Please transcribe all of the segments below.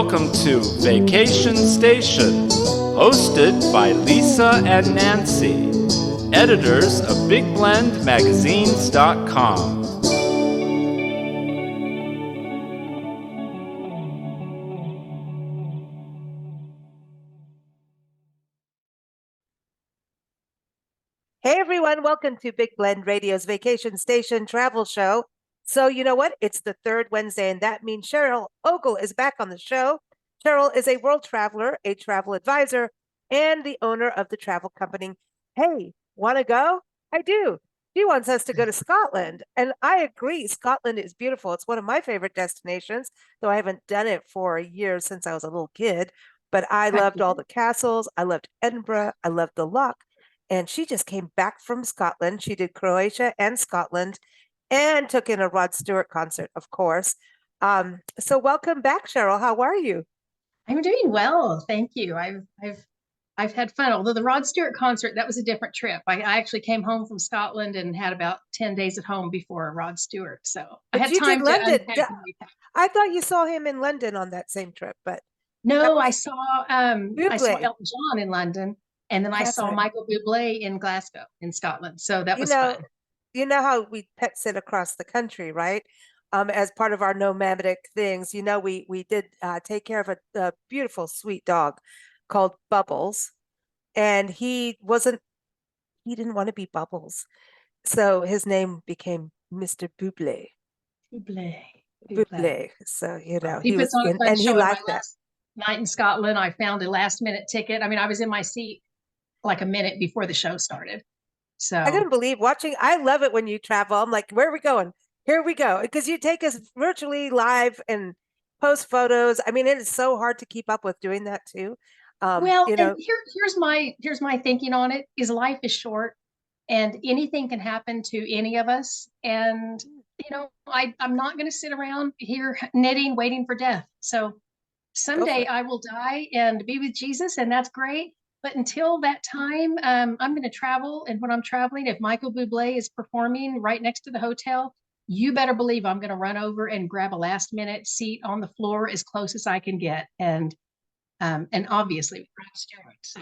Welcome to Vacation Station, hosted by Lisa and Nancy, editors of BigBlendMagazines.com. Hey everyone, welcome to Big Blend Radio's Vacation Station Travel Show. So you know what? It's the third Wednesday, and that means Cheryl Ogle is back on the show. Cheryl is a world traveler, a travel advisor, and the owner of the travel company. Hey, want to go? I do. She wants us to go to Scotland, and I agree. Scotland is beautiful. It's one of my favorite destinations, though I haven't done it for years since I was a little kid. But I loved all the castles. I loved Edinburgh. I loved the Loch. And she just came back from Scotland. She did Croatia and Scotland and took in a Rod Stewart concert, of course. So welcome back, Cheryl. How are you? I'm doing well, thank you. I've had fun. Although the Rod Stewart concert, that was a different trip. I actually came home from Scotland and had about 10 days at home before Rod Stewart. So I had you time did to London. unpack. I thought you saw him in London on that same trip, but no, I saw Elton John in London, and then I saw Michael Bublé in Glasgow in Scotland. So that was fun. You know how we pet sit across the country, right? As part of our nomadic things, we did take care of a beautiful, sweet dog called Bubbles, and he didn't want to be Bubbles, so his name became Mr. Bublé. Bublé. So he puts on a fun show. He liked that. Night in Scotland, I found a last-minute ticket. I mean, I was in my seat like a minute before the show started. So I couldn't believe watching. I love it when you travel. I'm like, where are we going? Here we go. Because you take us virtually live and post photos. I mean, it is so hard to keep up with doing that too. Here's my thinking on it is life is short and anything can happen to any of us. And, I'm not going to sit around here knitting, waiting for death. So someday I will die and be with Jesus, and that's great. But until that time, I'm going to travel. And when I'm traveling, if Michael Bublé is performing right next to the hotel, you better believe I'm going to run over and grab a last minute seat on the floor as close as I can get. And obviously Rod Stewart. So,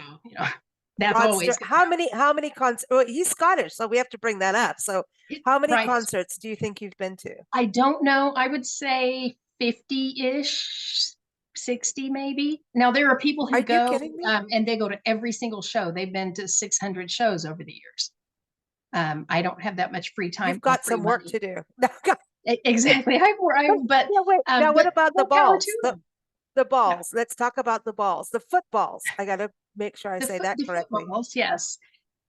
that's Rod always Stewart. How many concerts? Well, he's Scottish, so we have to bring that up. So how many concerts do you think you've been to? I don't know. I would say 50-ish. 60 maybe. Now there are people who go and they go to every single show. They've been to 600 shows over the years. I don't have that much free time. You've got some work to do. Exactly. But now what about the balls? The balls. Let's talk about the balls. The footballs. I got to make sure I say that correctly. Footballs, yes.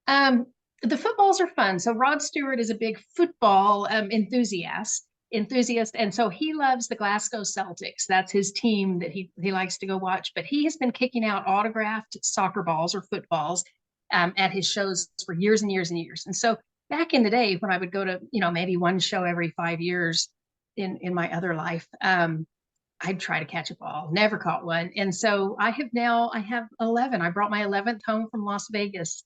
The footballs are fun. So Rod Stewart is a big football enthusiast, and so he loves the Glasgow Celtics. That's his team that he likes to go watch. But he has been kicking out autographed soccer balls or footballs at his shows for years and years and years. And so back in the day when I would go to maybe one show every 5 years in my other life, I'd try to catch a ball. Never caught one. And so I have 11. I brought my 11th home from Las Vegas.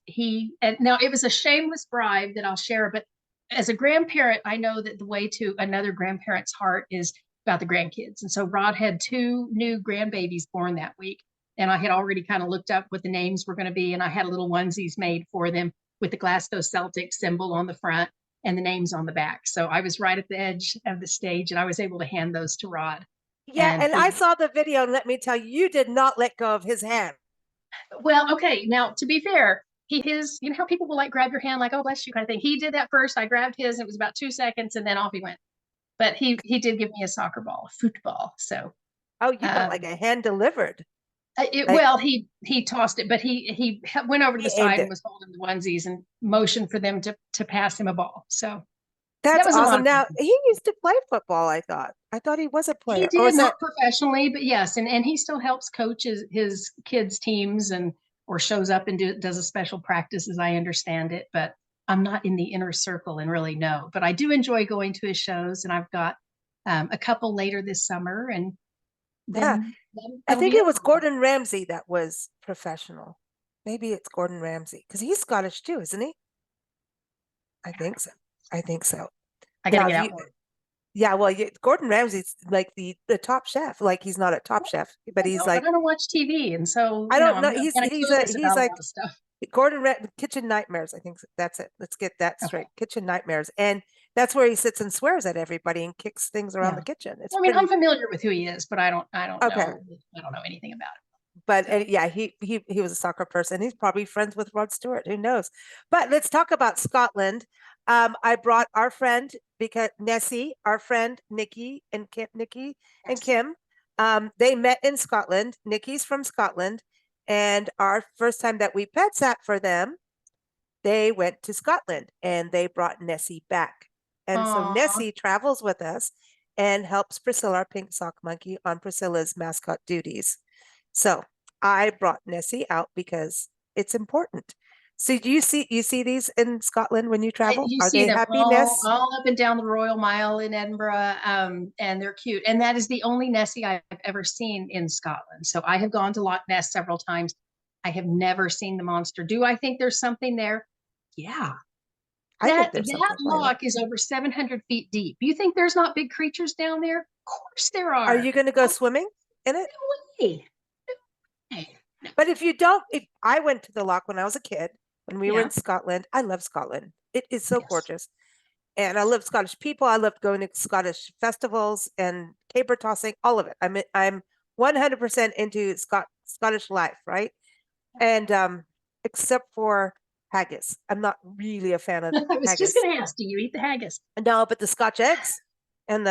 Now it was a shameless bribe that I'll share, but as a grandparent, I know that the way to another grandparent's heart is about the grandkids. And so Rod had 2 new grandbabies born that week. And I had already kind of looked up what the names were going to be. And I had little onesies made for them with the Glasgow Celtic symbol on the front and the names on the back. So I was right at the edge of the stage and I was able to hand those to Rod. Yeah, and I saw the video, and let me tell you, you did not let go of his hand. Well, okay. Now, to be fair, how people will like grab your hand like, oh, bless you kind of thing. He did that first. I grabbed his, and it was about 2 seconds, and then off he went. But he did give me a soccer ball, a football. So, you got like a hand delivered. Well, he tossed it, but he went over to the side and was holding the onesies and motioned for them to pass him a ball. So that's awesome. Now he used to play football. I thought he was a player. He did, not professionally, but yes, and he still helps coach his kids' teams or shows up and does a special practice, as I understand it. But I'm not in the inner circle and really know. But I do enjoy going to his shows, and I've got a couple later this summer. And then I think it was Gordon Ramsay that was professional. Maybe it's Gordon Ramsay because he's Scottish too, isn't he? I think so. I gotta get out more. Yeah, well, Gordon Ramsay's like the top chef. Like he's not a top chef, but he's But like, I don't watch TV, and so I don't I'm know. kind of clueless He's about a like lot of stuff. Kitchen Nightmares. I think that's it. Let's get that Okay, straight. Kitchen Nightmares, and that's where he sits and swears at everybody and kicks things around yeah. the kitchen. It's Well, I mean, I'm pretty familiar with who he is, but okay. I don't know anything about But it. So yeah, he was a soccer person. He's probably friends with Rod Stewart. Who knows? But let's talk about Scotland. I brought our friend because Nessie, our friend Nikki and yes. Kim. They met in Scotland. Nikki's from Scotland, and our first time that we pet sat for them, they went to Scotland and they brought Nessie back. And so Aw. Nessie travels with us and helps Priscilla, our pink sock monkey, on Priscilla's mascot duties. So I brought Nessie out because it's important. So do you see these in Scotland when you travel? You Are see they them happiness? all up and down the Royal Mile in Edinburgh, and they're cute. And that is the only Nessie I've ever seen in Scotland. So I have gone to Loch Ness several times. I have never seen the monster. Do I think there's something there? Yeah. I think there's That something. Why not? loch is over 700 feet deep. You think there's not big creatures down there? Of course there Are are. you going to go Oh, swimming in it? no way. No way. But if you don't, if I went to the loch when I was a kid, when we were Yeah. in Scotland, I love Scotland. It is so Yes. gorgeous. And I love Scottish people. I love going to Scottish festivals and caber tossing, all of it. I'm 100% into Scottish life, right? And except for haggis. I'm not really a fan of I was just haggis. going to ask, do you eat the haggis? No, but the Scotch eggs and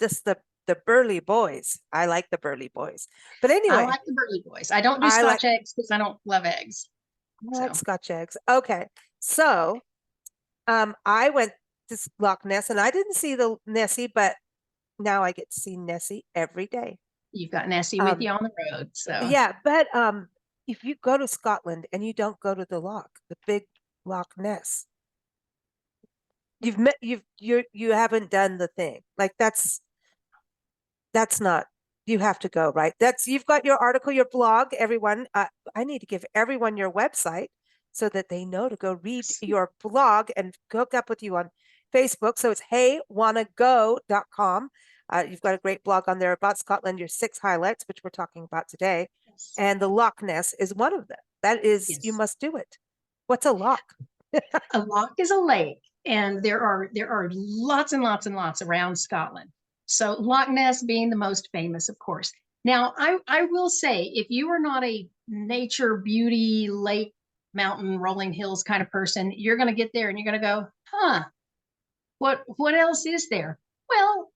just the burly boys. I like the burly boys. But I anyway, like the Burley Boys. I don't do I like Scotch eggs because I don't love eggs. I like So Scotch eggs. Okay. So I went to Loch Ness and I didn't see the Nessie, but now I get to see Nessie every day. you've got Nessie with Um, you on the road. So yeah, but if you go to Scotland and you don't go to the loch, the big Loch Ness, you haven't done the thing. Like that's not you have to go, right? That's you've got your article, your blog, everyone. I need to give everyone your website so that they know to go read your blog and hook up with you on Facebook. So it's heywannago.com. You've got a great blog on there about Scotland, your 6 highlights, which we're talking about today. yes. And the Loch Ness is one of them. That is, you Yes. must do it. What's a loch? A loch is a lake, and there are lots and lots and lots around Scotland. So Loch Ness being the most famous, of course. Now, I will say, if you are not a nature, beauty, lake, mountain, rolling hills kind of person, you're going to get there and you're going to go, huh, what else is there? Well,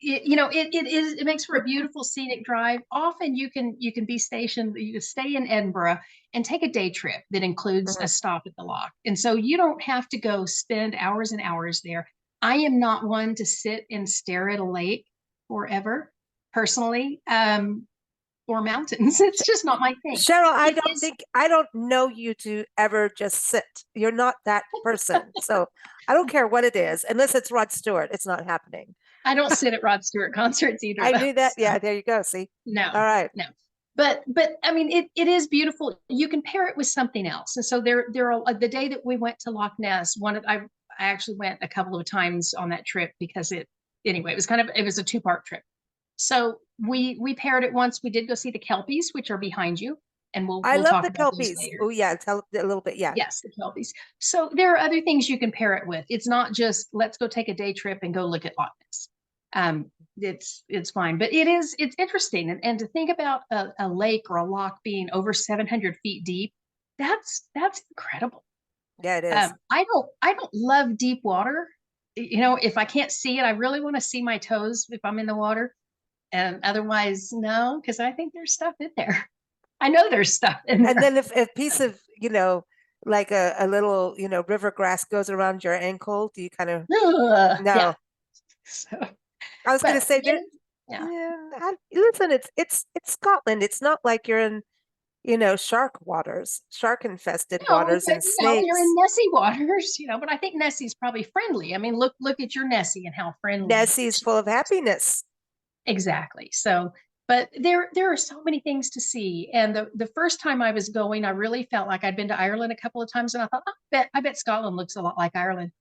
it makes for a beautiful scenic drive. Often you can be stationed, you can stay in Edinburgh and take a day trip that includes a Mhm. stop at the loch. And so you don't have to go spend hours and hours there. I am not one to sit and stare at a lake forever, personally, or mountains. It's just not my thing. Cheryl, It is I don't know you to ever just sit. You're not that person. So I don't care what it is, unless it's Rod Stewart, it's not happening. I don't sit at Rod Stewart concerts either, I though. knew that. So Yeah, there you go. See? All no, right. no. But I mean it is beautiful. You can pair it with something else. And so there are the day that we went to Loch Ness, I actually went a couple of times on that trip because it was it was a 2-part trip. So we paired it once. We did go see the Kelpies, which are behind you, and I we'll love talk the about those Kelpies. later. Oh, yeah, tell a little bit. Yeah. Yes, the Kelpies. So there are other things you can pair it with. It's not just let's go take a day trip and go look at Loch Ness. It's fine, but it's interesting, and to think about a lake or a loch being over 700 feet deep, that's incredible. Yeah, it is. I don't love deep water. If I can't see it, I really want to see my toes if I'm in the water, and otherwise, no, because I think there's stuff in there. I know there's stuff in And there. then if a piece of, like a little, river grass goes around your ankle, do you kind of, Yeah. no. So, I was going but to say there, yeah. listen, it's Scotland. It's not like you're in, shark waters, shark infested No, waters but and you're snakes. in Nessie waters, but I think Nessie's probably friendly. I mean, look at your Nessie and how friendly it Nessie's is. full of happiness. Exactly. So, but there are so many things to see. And the first time I was going, I really felt like I'd been to Ireland a couple of times, and I thought, I bet Scotland looks a lot like Ireland.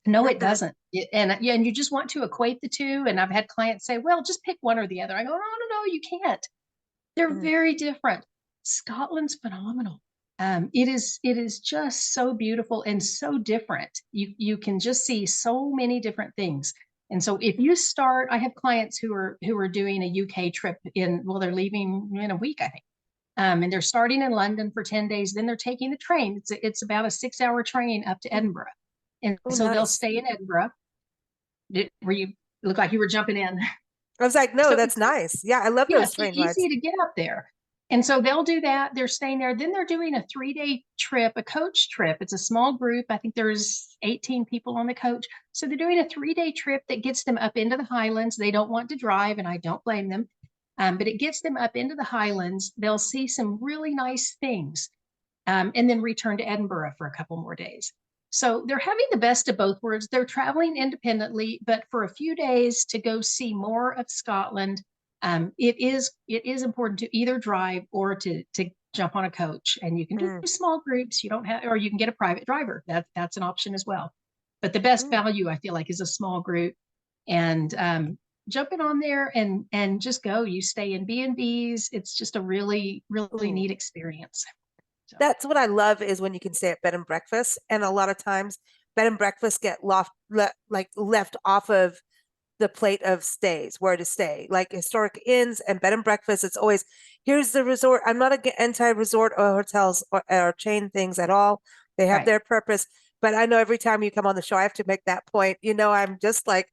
No, it doesn't. And you just want to equate the two. And I've had clients say, well, just pick one or the other. I go, no, you can't. They're Mm. very different. Scotland's phenomenal. It is just so beautiful and so different. You can just see so many different things. And so if you start, I have clients who are doing a UK trip they're leaving in a week, I think. And they're starting in London for 10 days. Then they're taking the train. It's about a 6-hour train up to Edinburgh. And Oh, so they'll nice. stay in Edinburgh. Where you look like you were jumping in. I was like, no, So that's nice. Yeah, I love yeah, those it's train rides. easy to get up there. And so they'll do that. They're staying there. Then they're doing a 3-day trip, a coach trip. It's a small group. I think there's 18 people on the coach. So they're doing a 3-day trip that gets them up into the Highlands. They don't want to drive, and I don't blame them. But it gets them up into the Highlands. They'll see some really nice things, and then return to Edinburgh for a couple more days. So they're having the best of both worlds. They're traveling independently, but for a few days to go see more of Scotland, it is important to either drive or to jump on a coach. And you can do Mm. small groups. You don't have, or you can get a private driver. That's an option as well. But the best Mm. value, I feel like, is a small group, and jumping on there and just go. You stay in B&Bs. It's just a really, really Ooh. neat experience. So, That's what I love is when you can stay at bed and breakfast. And a lot of times bed and breakfast get left off of the plate of stays, where to stay. Like historic inns and bed and breakfast, it's always, here's the resort. I'm not anti-resort or hotels or chain things at all. They have right. their purpose. But I know every time you come on the show, I have to make that point. I'm just like,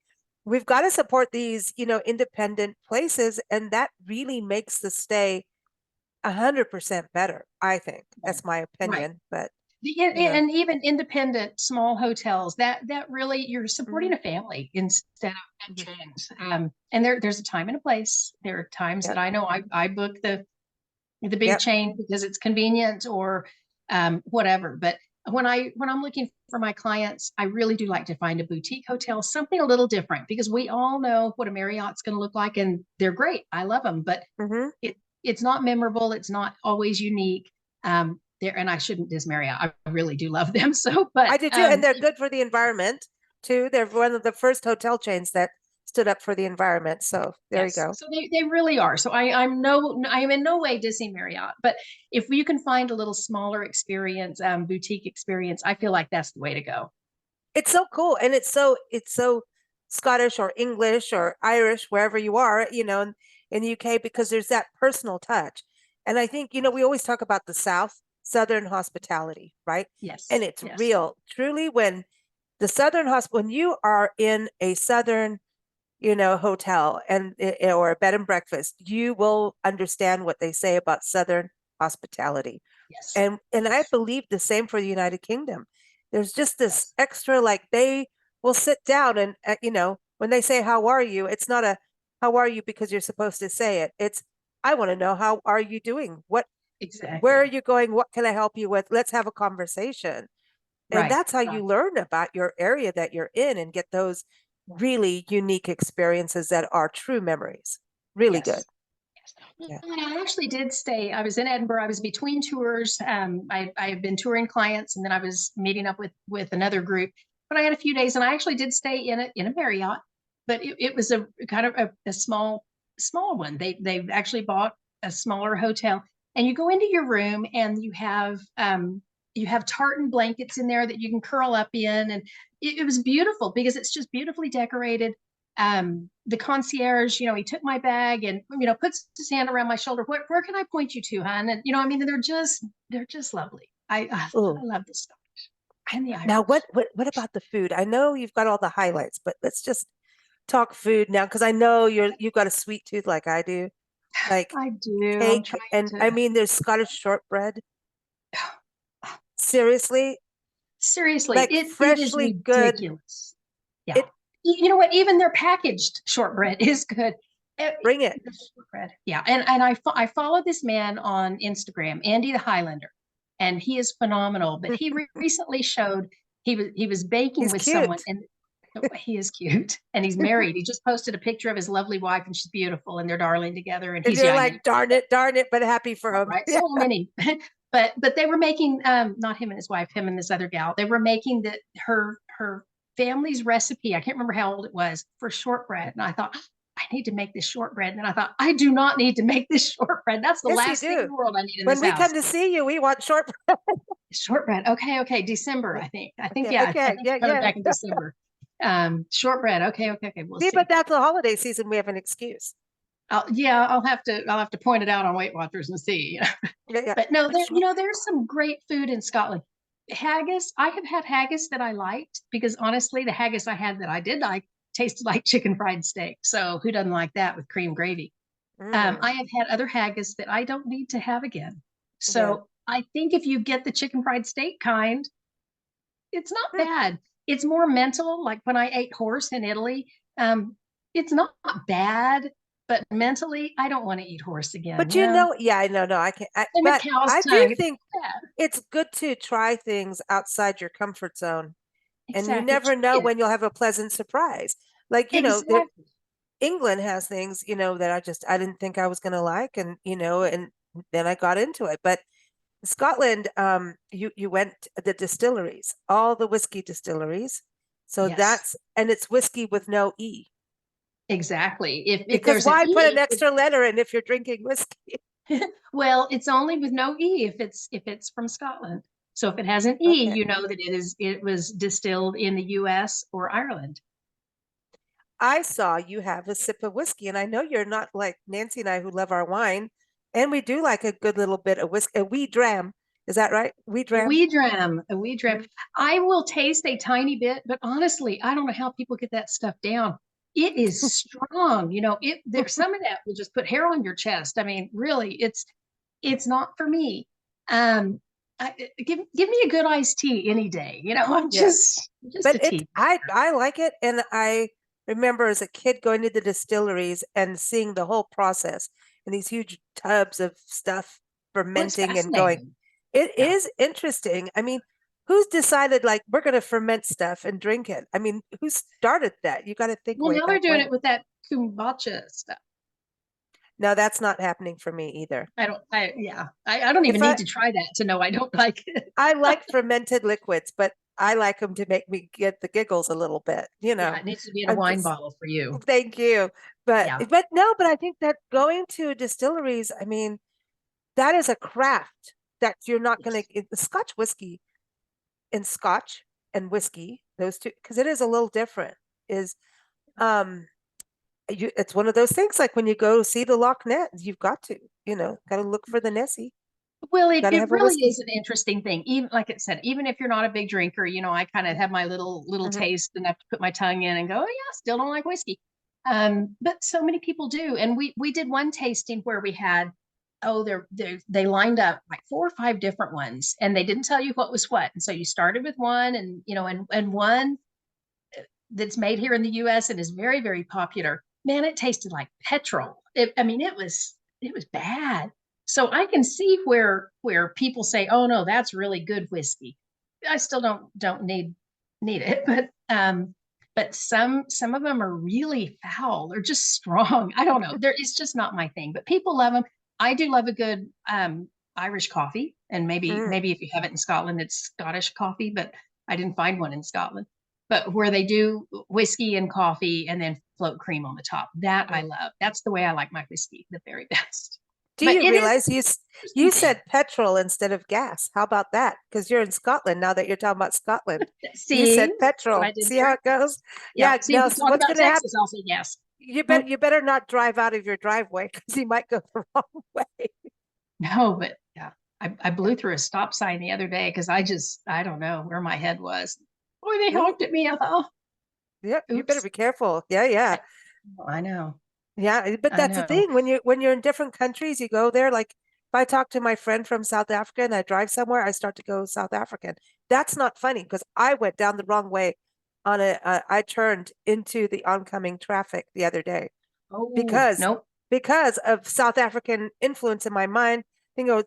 we've got to support these, independent places. And that really makes the stay 100% better, I think. That's my Right. opinion. But And even independent small hotels, that really, you're supporting mhm, a family instead of mhm, chains. And there's a time and a place. There are times that yep, I know I book the big yep. chain because it's convenient, or whatever. But when I'm looking for my clients, I really do like to find a boutique hotel, something a little different, because we all know what a Marriott's going to look like, and they're great. I love them, but Hmm. it's not memorable. It's not always unique. There, and I shouldn't diss Marriott. I really do love them. So, but I do too. And they're good for the environment too. They're one of the first hotel chains that stood up for the environment. So there you yes, go. so they really are. So I am in no way dissing Marriott, but if you can find a little smaller experience, boutique experience, I feel like that's the way to go. It's so cool. And it's so Scottish or English or Irish, wherever you are, in the UK, because there's that personal touch. And I think, we always talk about the Southern hospitality, right? And Yes, it's yes, real. Truly, when when you are in a Southern, hotel or a bed and breakfast, you will understand what they say about Southern hospitality. yes, And I yes, believe the same for the United Kingdom. There's just this yes, extra, like they will sit down and, when they say, how are you? It's not a, how are you because you're supposed to say it. It's, I want to know, how are you doing? Where are exactly. you going? What can I help you with? Let's have a conversation. And Right, that's how right. you learn about your area that you're in and get those really unique experiences that are true memories. Really good. Yes. Yes. Yeah. And I actually did stay. I was in Edinburgh. I was between tours. I had been touring clients, and then I was meeting up with another group. But I had a few days, and I actually did stay in a Marriott. But it was a kind of a small one. They actually bought a smaller hotel, and you go into your room, and you have tartan blankets in there that you can curl up in, and it was beautiful because it's just beautifully decorated. The concierge, he took my bag and, puts his hand around my shoulder. Where can I point you to, hon? And, I mean, they're just lovely. I Oh, love the Scottish and the now Irish. what about the food? I know you've got all the highlights, but let's just talk food now, because I know you've got a sweet tooth like I do, like I do. I'm cake. trying And I to. mean, there's Scottish shortbread. Seriously, Seriously, like it is freshly good. ridiculous. Yeah. It You know what? Even their packaged shortbread is good. Bring it. The shortbread. Yeah. And I follow this man on Instagram, Andy the Highlander, and he is phenomenal. But he recently showed he was baking He's with someone, cute. and he is cute, and he's married. He just posted a picture of his lovely wife, and she's beautiful, and they're darling together, and And he's you're young. And like, darn it, but happy for him. right, Yeah. so many. But they were making, not him and his wife, him and this other gal. They were making her family's recipe. I can't remember how old it was for shortbread. And I thought, I need to make this shortbread. And then I thought, I do not need to make this shortbread. That's the Yes, you last thing in do. the world I need in When this we house. come to see you, we want shortbread. Shortbread. Okay. December, I think. Okay, Yeah. I okay, think yeah, we're coming yeah. back in December. Shortbread. Okay. We'll See, see. but that's the holiday season. We have an excuse. I'll have to point it out on Weight Watchers and see. Yeah, yeah. But no, there's some great food in Scotland. Haggis, I have had haggis that I liked because honestly, the haggis I had that I did like tasted like chicken fried steak. So who doesn't like that with cream gravy? I have had other haggis that I don't need to have again. So Yeah. I think if you get the chicken fried steak kind, it's not bad. It's more mental. Like when I ate horse in Italy, it's not bad, but mentally, I don't want to eat horse again. But yeah, I know, no, I can't. And with But cow's I do tongue, it's think bad. it's good to try things outside your comfort zone. And you Exactly. never know when you'll have a pleasant surprise. Like, Exactly. England has things, that I didn't think I was going to like. And, and then I got into it. But Scotland, you went the distilleries, all the whiskey distilleries. So Yes, and it's whiskey with no E. exactly. If Because there's an why put an E, extra letter in if you're drinking whiskey? well, it's only with no E if it's from Scotland. So if it has an E, Okay. you know that it was distilled in the US or Ireland. I saw you have a sip of whiskey, and I know you're not like Nancy and I who love our wine, and we do like a good little bit of whiskey, a wee dram. Is that right? Wee dram. A wee dram. I will taste a tiny bit, but honestly, I don't know how people get that stuff down. It is strong. There's some of that will just put hair on your chest. I mean, really, it's not for me. Give me a good iced tea any day. I'm Yeah. just But a tea. I like it, and I remember as a kid going to the distilleries and seeing the whole process and these huge tubs of stuff Well, it's fermenting and going. fascinating. It Yeah. is interesting. I mean, who's decided like we're going to ferment stuff and drink it? I mean, who started that? You got to think Well, way now they're back doing when. it with that kombucha stuff. No, that's not happening for me either. I don't even If need to try that to know I don't like it. I like fermented liquids, but I like them to make me get the giggles a little bit, Yeah, it needs to be in a I'm wine just, bottle for you. thank you. But Yeah. no, but I think that going to distilleries, I mean, that is a craft that you're not going to the Scotch whiskey and Scotch and whiskey, those two, because it is a little different, is um it's one of those things like when you go see the Loch Ness, you've got to, got to look for the Nessie. Well, Got to it have a really whiskey. is an interesting thing. Even like it said, even if you're not a big drinker, I kind of have my little taste and have to put my tongue in and go, oh yeah, still don't like whiskey. But so many people do. And we did one tasting where we had, they lined up like 4 or 5 different ones and they didn't tell you what was what. And so you started with one and one that's made here in the US and is very, very popular. Man, it tasted like petrol. I mean, it was bad. So I can see where people say, "Oh no, that's really good whiskey." I still don't need it, but some of them are really foul. They're just strong. I don't know. It's just not my thing. But people love them. I do love a good Irish coffee, and maybe if you have it in Scotland, it's Scottish coffee. But I didn't find one in Scotland. But where they do whiskey and coffee and then float cream on the top, that I love. That's the way I like my whiskey, the very best. Do But you it is realize you said petrol instead of gas? How about that? Because you're in Scotland now that you're talking about Scotland. You see said what petrol. I did See there? how it goes? Yeah. Yeah. See, if Now, we talk what's about going to happen? Texas, I'll say yes. You better not drive out of your driveway because you might go the wrong way. No, but yeah, I blew through a stop sign the other day because I don't know where my head was. Boy, they honked at me. I thought, Yep. oh, You better oops. be careful. Yeah. Yeah. I know. Yeah. But I that's the know. thing when you're in different countries, you go there. Like if I talk to my friend from South Africa and I drive somewhere, I start to go South African. That's not funny because I went down the wrong way I turned into the oncoming traffic the other day Oh, because nope. because of South African influence in my mind.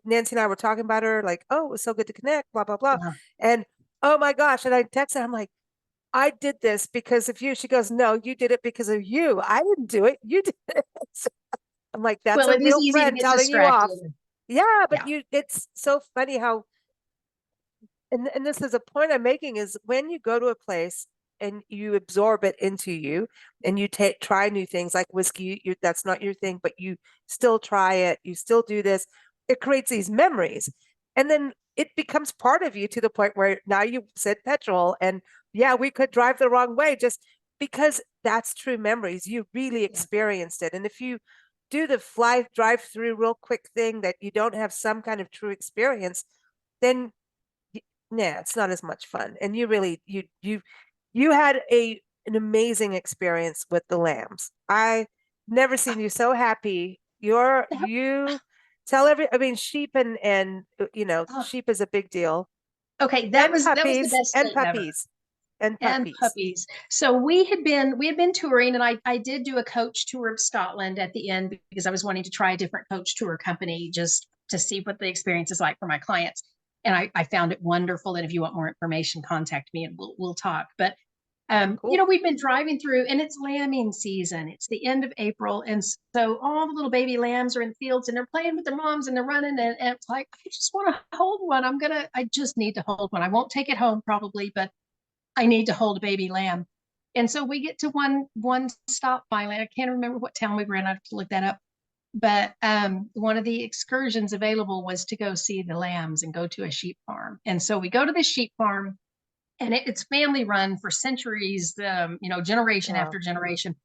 Nancy and I were talking about her, like, oh, it was so good to connect, blah, blah, blah. Yeah. And oh my gosh. And I texted her, I'm like, I did this because of you. She goes, no, you did it because of you. I didn't do it. You did it. I'm like, that's Well, a it is real easy to friend get telling you off. distracted. Yeah, but Yeah. it's so funny how, and this is a point I'm making is when you go to a place and you absorb it into you, and you try new things like whiskey. That's not your thing, but you still try it. You still do this. It creates these memories, and then it becomes part of you to the point where now you said petrol, and yeah, we could drive the wrong way just because that's true memories. You really experienced it, and if you do the fly drive through real quick thing that you don't have some kind of true experience, then yeah, it's not as much fun. And you really you had an amazing experience with the lambs. I never seen you so happy. You tell I mean, sheep and Oh, sheep is a big deal. okay, And that was the puppies best and day ever. puppies and And puppies. puppies. So we had been touring, and I did do a coach tour of Scotland at the end because I was wanting to try a different coach tour company just to see what the experience is like for my clients. And I found it wonderful. And if you want more information, contact me and we'll talk. But Cool. we've been driving through, and it's lambing season. It's the end of April, and so all the little baby lambs are in fields, and they're playing with their moms, and they're running, and it's like, I just want to hold one. I just need to hold one. I won't take it home probably, but I need to hold a baby lamb. And so we get to one stop finally. I can't remember what town we were in. I have to look that up. But one of the excursions available was to go see the lambs and go to a sheep farm. And so we go to the sheep farm, and it's family run for centuries, generation Wow. after generation.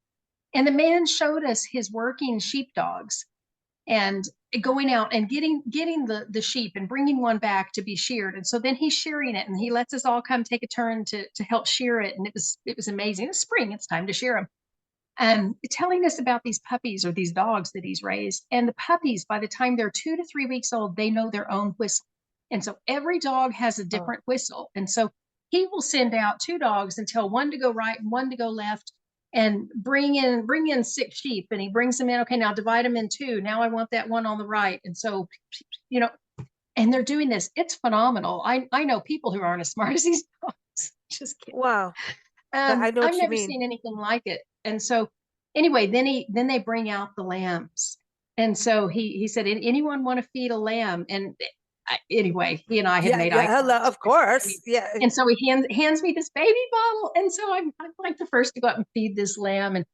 And the man showed us his working sheepdogs and going out and getting the sheep and bringing one back to be sheared. And so then he's shearing it, and he lets us all come take a turn to help shear it. And it was amazing. It's spring, it's time to shear them. And telling us about these puppies or these dogs that he's raised. And the puppies, by the time they're 2 to 3 weeks old, they know their own whistle. And so every dog has a different whistle. And so he will send out two dogs and tell one to go right and one to go left, and bring in 6 sheep, and he brings them in. Okay, now divide them in two. Now I want that one on the right. And so, you know, and they're doing this. It's phenomenal. I know people who aren't as smart as these dogs. Just kidding. Wow. I know I've what you never mean. seen anything like it. And so anyway, then they bring out the lambs. And so he said, anyone want to feed a lamb? And anyway, he and I had Yeah, made eye yeah, hello, contact. of course. Yeah. And so he hands me this baby bottle. And so I'm like the first to go out and feed this lamb. And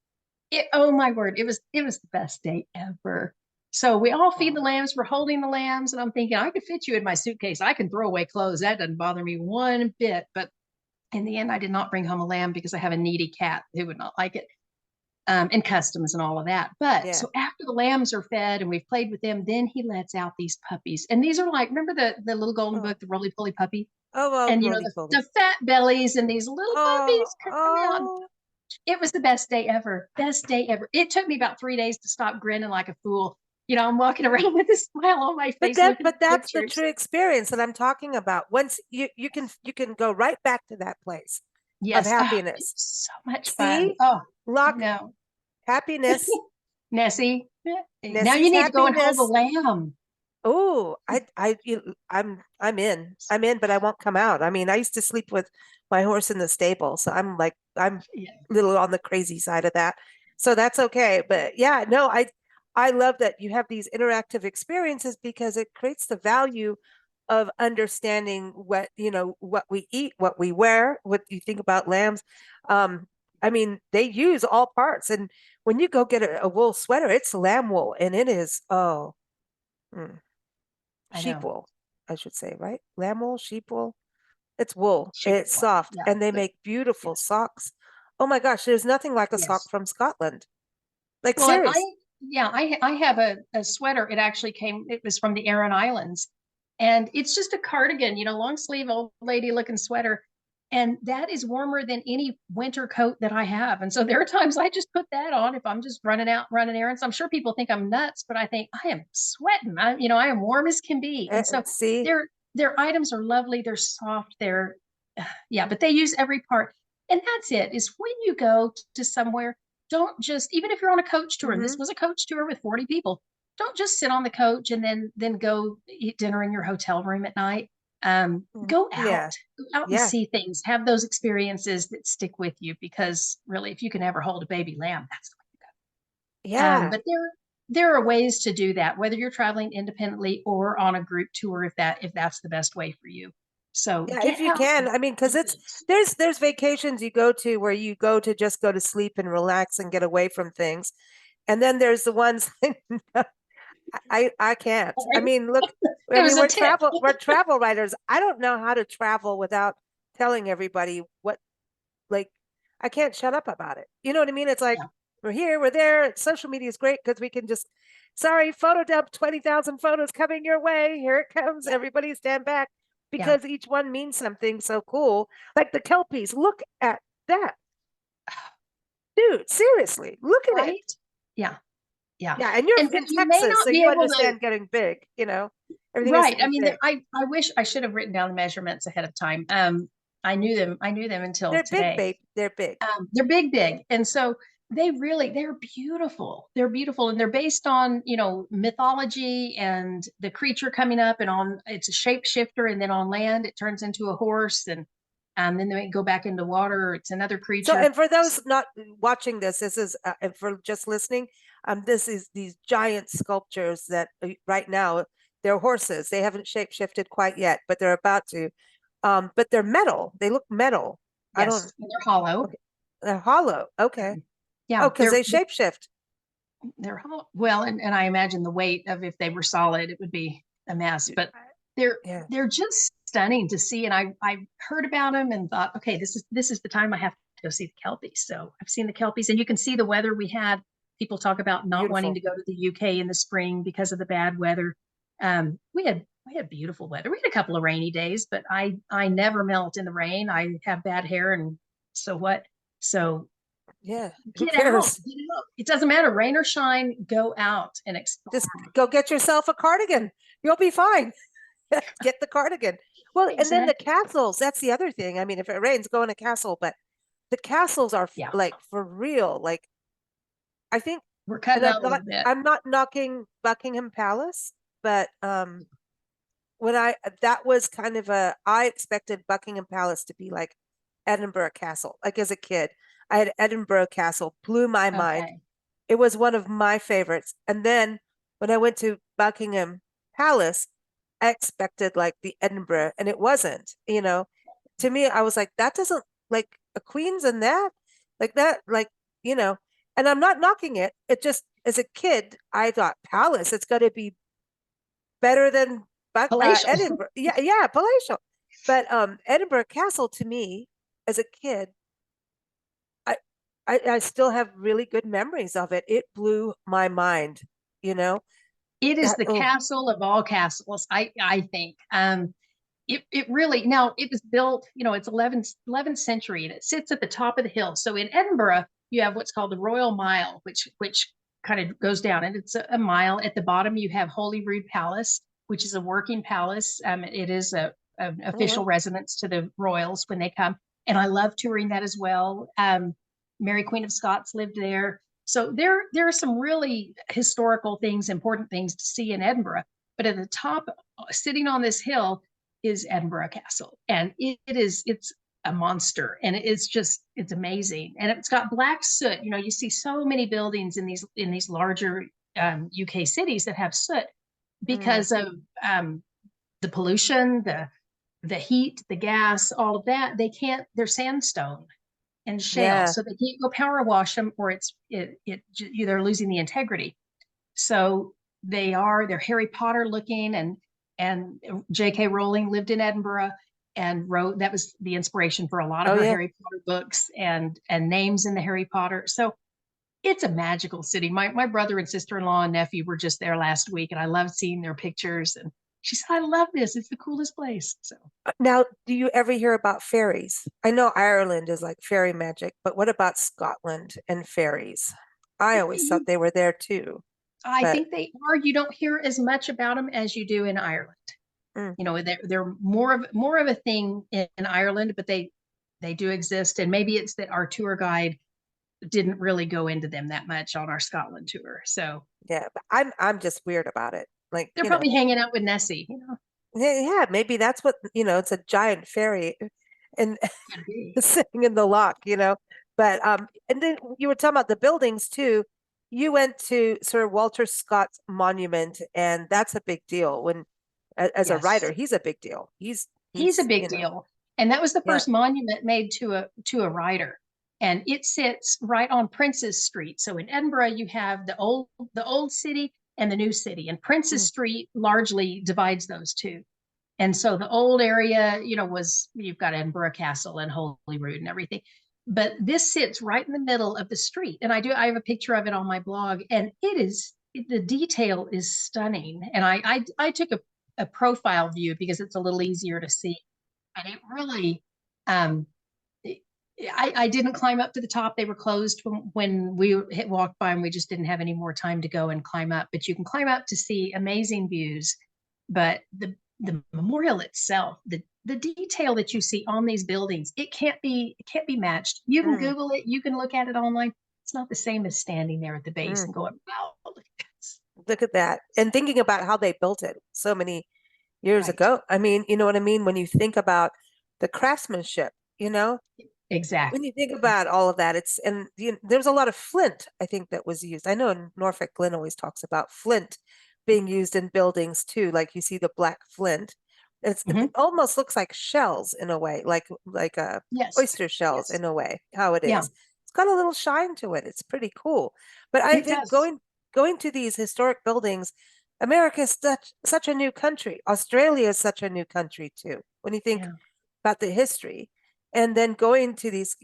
oh my word, it was the best day ever. So we all feed the lambs. We're holding the lambs, and I'm thinking I could fit you in my suitcase. I can throw away clothes. That doesn't bother me one bit. But in the end, I did not bring home a lamb because I have a needy cat who would not like it, and customs and all of that. But Yeah. so after the lambs are fed and we've played with them, then he lets out these puppies. And these are like, remember the little golden Oh, book, the roly poly puppy? oh, well, And roly the, poly. the fat bellies and these little Oh, puppies come out. oh. It was the best day ever. Best day ever. It took me about 3 days to stop grinning like a fool. I'm walking around with a smile on my face looking at That's the pictures. true experience that I'm talking about. Once you can go right back to that place of Yes. Oh, happiness. it's so much fun. See, Oh, I lock know. happiness. Nessie. Now you Nessie's need to go and hold the happiness. lamb. Oh, I'm in. I'm in, but I won't come out. I mean, I used to sleep with my horse in the stable, so I'm Yeah. a little on the crazy side of that. So that's okay. But yeah, no, I love that you have these interactive experiences because it creates the value of understanding what we eat, what we wear, what you think about lambs. I mean, they use all parts, and when you go get a wool sweater, it's lamb wool, and it is mm, I sheep know. wool, I should say, right? Lamb wool, sheep wool. It's wool. Sheep It's wool. soft, Yeah. and they But make beautiful yes. socks. Oh my gosh, there's nothing like a sock Yes. from Scotland. Like Well, and serious. I have a sweater. It was from the Aran Islands. And it's just a cardigan, long sleeve old lady looking sweater. And that is warmer than any winter coat that I have. And so there are times I just put that on if I'm just running out, running errands. I'm sure people think I'm nuts, but I think I am sweating. I am warm as can be. And so See, their items are lovely. They're soft. Yeah, but they use every part. And that's it, is when you go to somewhere, don't just, even if you're on a coach tour, and this was a coach tour with 40 people, don't just sit on the coach and then go eat dinner in your hotel room at night. Go yeah, out and yeah, see things, have those experiences that stick with you, because really, if you can ever hold a baby lamb, that's the way to go. yeah. But there are ways to do that, whether you're traveling independently or on a group tour, if that's the best way for you. So Yeah, get if you out. can. I mean, because there's vacations you go to where you go to just go to sleep and relax and get away from things. And then there's the ones I can't. I mean, look, It I was mean, a tip. we're travel writers. I don't know how to travel without telling everybody what, like, I can't shut up about it. You know what I mean? It's like Yeah. we're here, we're there. Social media is great because we can just, sorry, photo dump 20,000 photos coming your way. Here it comes. Yeah. Everybody stand back Yeah. because each one means something so cool. Like the Kelpies, look at that. Dude, seriously, look at it. Right? Yeah. Yeah. Yeah, and you're And in you may Texas, not so be you able to, understand getting big, everything has to right. I be mean, big. I wish I should have written down the measurements ahead of time. I knew them until They're big, today. babe. They're big. They're big, big. And so they're beautiful. They're beautiful. And they're based on, mythology and the creature coming up and it's a shapeshifter. And then on land, it turns into a horse. And then they go back into water. It's another So, creature. and for those not watching this is, and for just listening, this is these giant sculptures that right now they're horses. They haven't shape shifted quite yet, but they're about to. But they're metal. They look metal. I don't. Yes, and they're hollow. Okay. They're hollow. Okay. Yeah, Oh, because they shapeshift. they're hollow. Well, and I imagine the weight of if they were solid, it would be a mess. But they're Yeah. they're just stunning to see. And I heard about them and thought, okay, this is the time I have to go see the Kelpies. So I've seen the Kelpies, and you can see the weather we had. People talk about not wanting Beautiful. to go to the UK in the spring because of the bad weather. We had beautiful weather. We had a couple of rainy days, but I never melt in the rain. I have bad hair, and so what? So Yeah. Who get out, cares? get out. It doesn't matter, rain or shine, go out and explore. Just go get yourself a cardigan. You'll be fine. Get the cardigan. Well, and then the Exactly. castles, that's the other thing. I mean, if it rains, go in a castle, but the castles are Yeah, like for real. Like I think, we're and cutting out a little bit. I'm not knocking Buckingham Palace, but when that was kind of I expected Buckingham Palace to be like Edinburgh Castle. Like as a kid, I had Edinburgh Castle, blew my mind. Okay. It was one of my favorites. And then when I went to Buckingham Palace, I expected like the Edinburgh, and it wasn't, To me, I was like, that doesn't like a Queen's in that, like that, like, and I'm not knocking it. It just, as a kid, I thought Palace, it's got to be better than Palatial. Edinburgh. Yeah, yeah, palatial. But Edinburgh Castle to me, as a kid, I still have really good memories of it. It blew my mind, you know. It is That, the oh, castle of all castles, I think. It really, now it was built, it's 11th century, and it sits at the top of the hill. So in Edinburgh, you have what's called the Royal Mile, which kind of goes down, and it's a mile. At the bottom, you have Holyrood Palace, which is a working palace. It is an official mhm. residence to the royals when they come, and I love touring that as well. Mary Queen of Scots lived there. So there are some really historical things, important things to see in Edinburgh. But at the top, sitting on this hill, is Edinburgh Castle, and it's a monster, and it's amazing, and it's got black soot. You see so many buildings in these larger UK cities that have soot because of the pollution, the heat, the gas, all of that. They're sandstone and shale, Yeah. so they can't go power wash them, or they're losing the integrity. So they're Harry Potter looking, and J.K. Rowling lived in Edinburgh and wrote, that was the inspiration for a lot of Oh her yeah. Harry Potter books and names in the Harry Potter. So it's a magical city. My brother and sister-in-law and nephew were just there last week, and I loved seeing their pictures. And she said, I love this. It's the coolest place. So Now, do you ever hear about fairies? I know Ireland is like fairy magic, but what about Scotland and fairies? I always thought you, they were there too, I but think they are. You don't hear as much about them as you do in Ireland. mm, They're more of a thing in Ireland, but they do exist. And maybe it's that our tour guide didn't really go into them that much on our Scotland tour. So yeah, but I'm just weird about it. Like, they're probably hanging out with Nessie. yeah, maybe that's what, it's a giant fairy and Could be. sitting in the lock. But and then you were talking about the buildings too. You went to Sir Walter Scott's monument, and that's a big deal. When as a Yes. writer, he's a big deal. He's He's a He's, big deal. And that was the yeah. first monument made to a writer. And it sits right on Prince's Street. So in Edinburgh, you have the old city and the new city. And Prince's Mm. Street largely divides those two. And so the old area, you've got Edinburgh Castle and Holyrood and everything. But this sits right in the middle of the street. And I have a picture of it on my blog, and the detail is stunning. And I took a profile view because it's a little easier to see. And it really, um, I didn't climb up to the top. They were closed when we walked by, and we just didn't have any more time to go and climb up. But you can climb up to see amazing views. But the memorial itself, the detail that you see on these buildings, it can't be matched. You can Mm. Google it, you can look at it online. It's not the same as standing there at the base Mm. and going, wow, look at this. Look at that. And thinking about how they built it so many years Right. ago. I mean, you know what I mean? When you think about the craftsmanship, when Exactly. you think about all of that, there's a lot of flint, I think, that was used. I know in Norfolk, Glenn always talks about flint being used in buildings too. Like you see the black flint. It Mhm. almost looks like shells in a way, like Yes. oyster shells Yes. in a way, how it Yeah, is. It's got a little shine to it. It's pretty cool. But I it think does. going to these historic buildings, America is such a new country. Australia is such a new country too. When you think Yeah. about the history, and then going to these,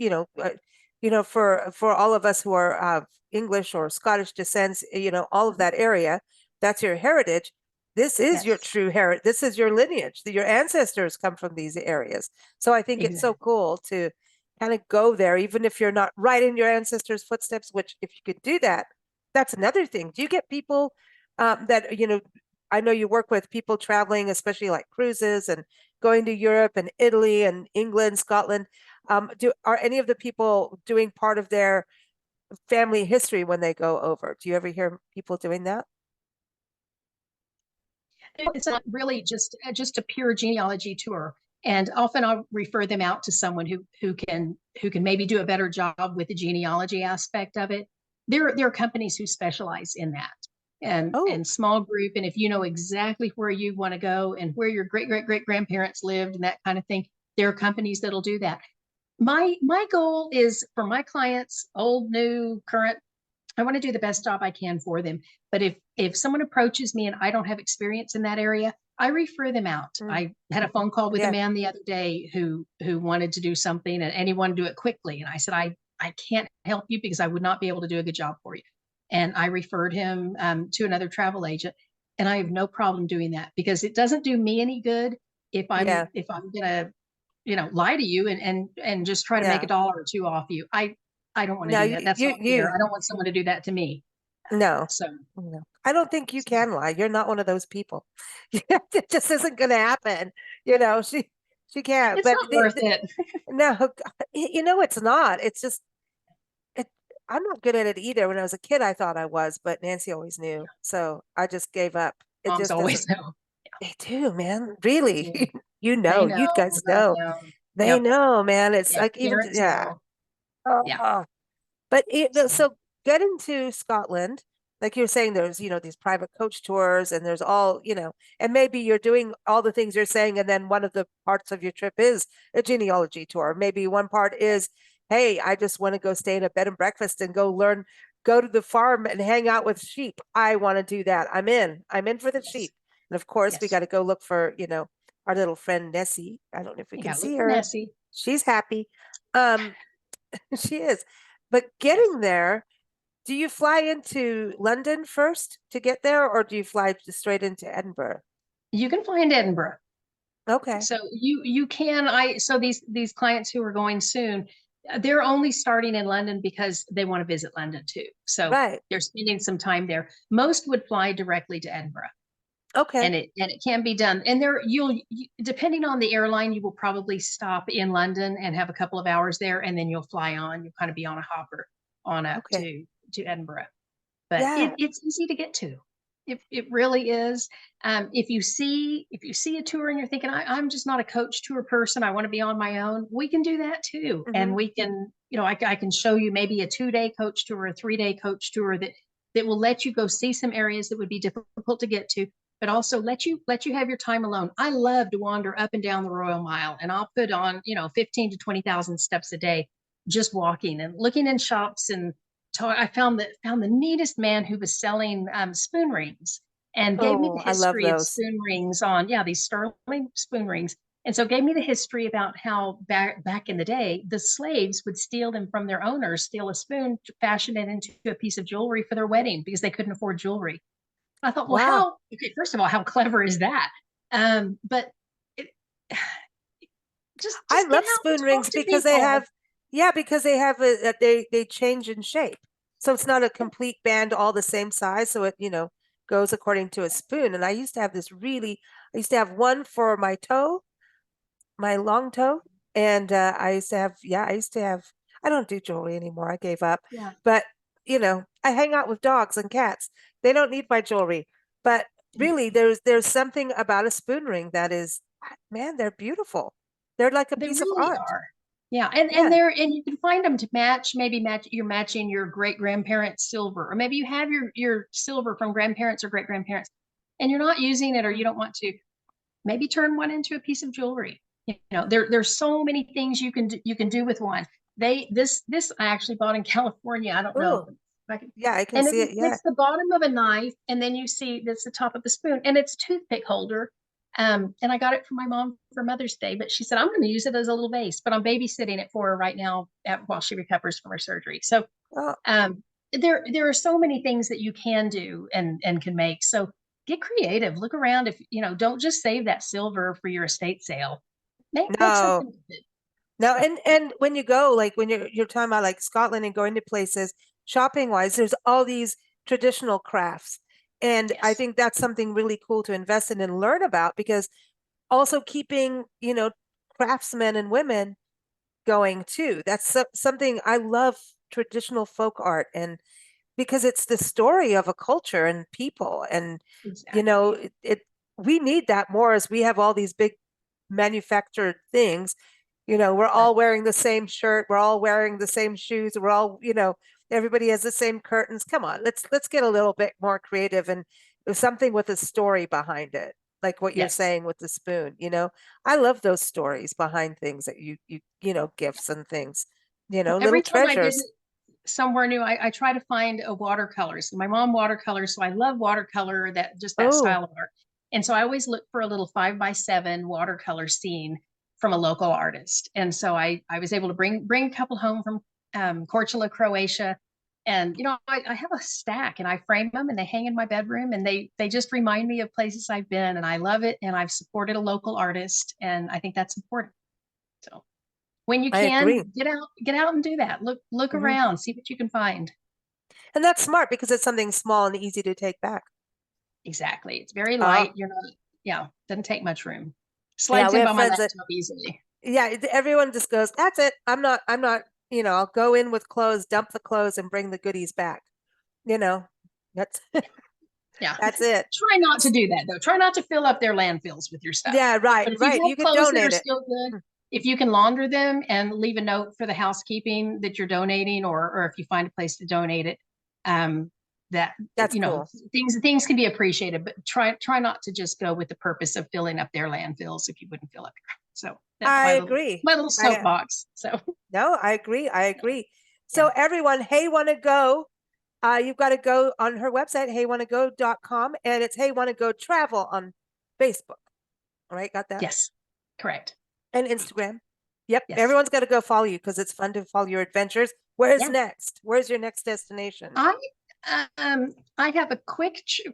for all of us who are of English or Scottish descent, all of Mhm. that area, that's your heritage. This is your Yes. true heritage. This is your lineage. Your ancestors come from these areas. So I think it's so Exactly. cool to kind of go there, even if you're not right in your ancestors' footsteps, which if you could do that, that's another thing. Do you get people that, I know you work with people traveling, especially like cruises and going to Europe and Italy and England, Scotland. Are any of the people doing part of their family history when they go over? Do you ever hear people doing that? It's not really just a pure genealogy tour. And often I'll refer them out to someone who can maybe do a better job with the genealogy aspect of it. There are companies who specialize in that, Oh, and small group. And if you know exactly where you want to go and where your great great great grandparents lived and that kind of thing, there are companies that'll do that. My goal is for my clients, old, new, current, I want to do the best job I can for them. But if someone approaches me and I don't have experience in that area, I refer them out. mm, I had a phone call with a yeah. man the other day who wanted to do something, and he wanted to do it quickly. And I said, I can't help you because I would not be able to do a good job for you. And I referred him to another travel agent. And I have no problem doing that because it doesn't do me any good Yeah. if I'm gonna, lie to you and just try to make a Yeah. dollar or two off you. I don't want to No, do that. That's not fair. I don't want someone to do that to me. no, So, no. I don't think you so can lie. You're not one of those people. It just isn't going to happen. She can't. it's But not worth it. no, it's not. It's just it. I'm not good at it either. When I was a kid, I thought I was, but Nancy always knew, so I just gave up. It Moms just doesn't. always know. They do, man. They Really, do. They you know. guys They know. know. They Yep. know, man. It's Yeah. like even Parents yeah. know. Yeah. Oh, but So, so getting to Scotland, like you were saying, there's, these private coach tours and there's all, and maybe you're doing all the things you're saying. And then one of the parts of your trip is a genealogy tour. Maybe one part is, hey, I just want to go stay in a bed and breakfast and go to the farm and hang out with sheep. I want to do that. I'm in for the yes. sheep. And of course, we got Yes. to go look for, our little friend Nessie. I don't know if we You can got to look see for her. Nessie. She's happy. Um, she is. But Yes. getting there, do you fly into London first to get there, or do you fly straight into Edinburgh? You can fly into Edinburgh. Okay. So you can so these clients who are going soon, they're only starting in London because they want to visit London too. So Right. they're spending some time there. Most would fly directly to Edinburgh. Okay. And it can be done. And depending on the airline, you will probably stop in London and have a couple of hours there, and then you'll fly on. You'll kind of be on a hopper on up Okay. to Edinburgh. But Yeah. it's easy to get to. It really is. If you see a tour and you're thinking, I'm just not a coach tour person, I want to be on my own, we can do that too. And Hmm. we can, I can show you maybe a 2-day coach tour, a 3-day coach tour that will let you go see some areas that would be difficult to get to, but also let you have your time alone. I love to wander up and down the Royal Mile, and I'll put on 15 to 20,000 steps a day, just walking and looking in shops. And I found the neatest man who was selling spoon rings, and gave me the Oh, I love history of those. spoon rings on, these sterling spoon rings. And so gave me the history about how back in the day, the slaves would steal them from their owners, steal a spoon, fashion it into a piece of jewelry for their wedding because they couldn't afford jewelry. I thought, well, Wow. okay, first of all, how clever is that? But it, I just get love out and spoon talk rings to because they people. have, because they have they change in shape. So it's not a complete band all the same size. So it, goes according to a spoon. And I used to have I used to have one for my toe, my long toe. And I used to have, I don't do jewelry anymore. I gave up. Yeah. But, I hang out with dogs and cats. They don't need my jewelry. But really, there's something about a spoon ring that is, man, they're beautiful. They're like a They piece of really art. are. Yeah, and Yeah. and you can find them to match. Maybe you're matching your great grandparents' silver, or maybe you have your silver from grandparents or great grandparents, and you're not using it, or you don't want to. Maybe turn one into a piece of jewelry. There's so many things you can do with one. This I actually bought in California. I don't know. Oh, yeah, I can And see it. Yeah. it's the bottom of a knife, and then you see that's the top of the spoon, and it's a toothpick holder. And I got it from my mom for Mother's Day, but she said I'm going to use it as a little vase. But I'm babysitting it for her right now while she recovers from her surgery. So Oh, there are so many things that you can do and can make. So get creative. Look around. If don't just save that silver for your estate sale. Make no, something with it. no. So And when you go, like when you're talking about like Scotland and going to places shopping wise, there's all these traditional crafts. And I yes, think that's something really cool to invest in and learn about because also keeping, craftsmen and women going too. That's something I love traditional folk art and because it's the story of a culture and people and exactly. we need that more as we have all these big manufactured things. We're Right. all wearing the same shirt, we're all wearing the same shoes, we're all, everybody has the same curtains. Come on, let's get a little bit more creative and something with a story behind it, like what you're Yes. saying with the spoon. I love those stories behind things that gifts and things, Well, little every time I treasures. visit somewhere new, I try to find a watercolor. So my mom watercolors, so I love watercolor, that Oh, style of art. And so I always look for a little 5x7 watercolor scene from a local artist. And so I was able to bring a couple home from Corčula, Croatia. And I have a stack and I frame them and they hang in my bedroom and they just remind me of places I've been and I love it and I've supported a local artist and I think that's important. So when you I agree. can get out and do that. Look Mhm. around, see what you can find. And that's smart because it's something small and easy to take back. Exactly. It's very Oh, light. You're not, yeah, doesn't take much room. yeah, Slides we in have by my friends that, laptop easily. yeah, everyone just goes, that's it. I'm not, I'll go in with clothes, dump the clothes and bring the goodies back. You know, that's, Yeah. that's it. Try not to do that though. Try not to fill up their landfills with your stuff. Yeah, right, But if you right. You have could clothes that are donate it. still good, if you can launder them and leave a note for the housekeeping that you're donating, or if you find a place to donate it, um, that That's cool. things can be appreciated, but try not to just go with the purpose of filling up their landfills if you wouldn't fill up your. So that's I agree. my little I soapbox. So No, I agree. I agree. yeah. So everyone, Hey Wanna Go, you've got to go on her website, heywannago.com, and it's Hey Wanna Go Travel on Facebook. All right, got that? Yes. Correct. And Instagram. Yep, Yes. everyone's got to go follow you because it's fun to follow your adventures. Where's Yeah. next? Where's your next destination? I I have a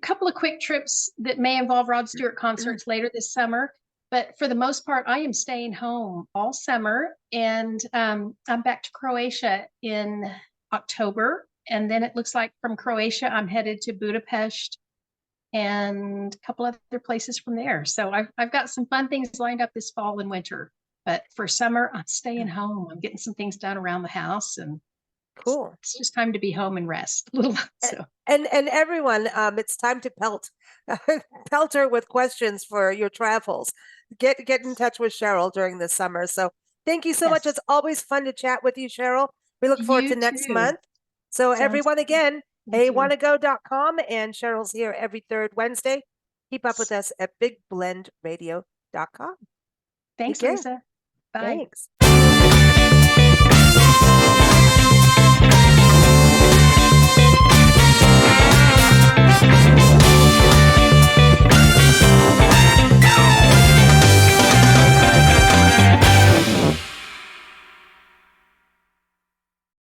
couple of quick trips that may involve Rod Stewart concerts later this summer, but for the most part, I am staying home all summer, and I'm back to Croatia in October, and then it looks like from Croatia I'm headed to Budapest and a couple other places from there. So I've got some fun things lined up this fall and winter, but for summer I'm staying home. I'm getting some things done around the house and Cool. it's just time to be home and rest a little. So And everyone, it's time to pelt her with questions for your travels. Get in touch with Cheryl during the summer. So thank you so much. yes, It's always fun to chat with you, Cheryl. We look forward to you next too. month. So Sounds everyone good. again, Thank you. heywannago.com and Cheryl's here every third Wednesday. Keep up with us at bigblendradio.com. Thanks, care. Lisa. Bye. Thanks.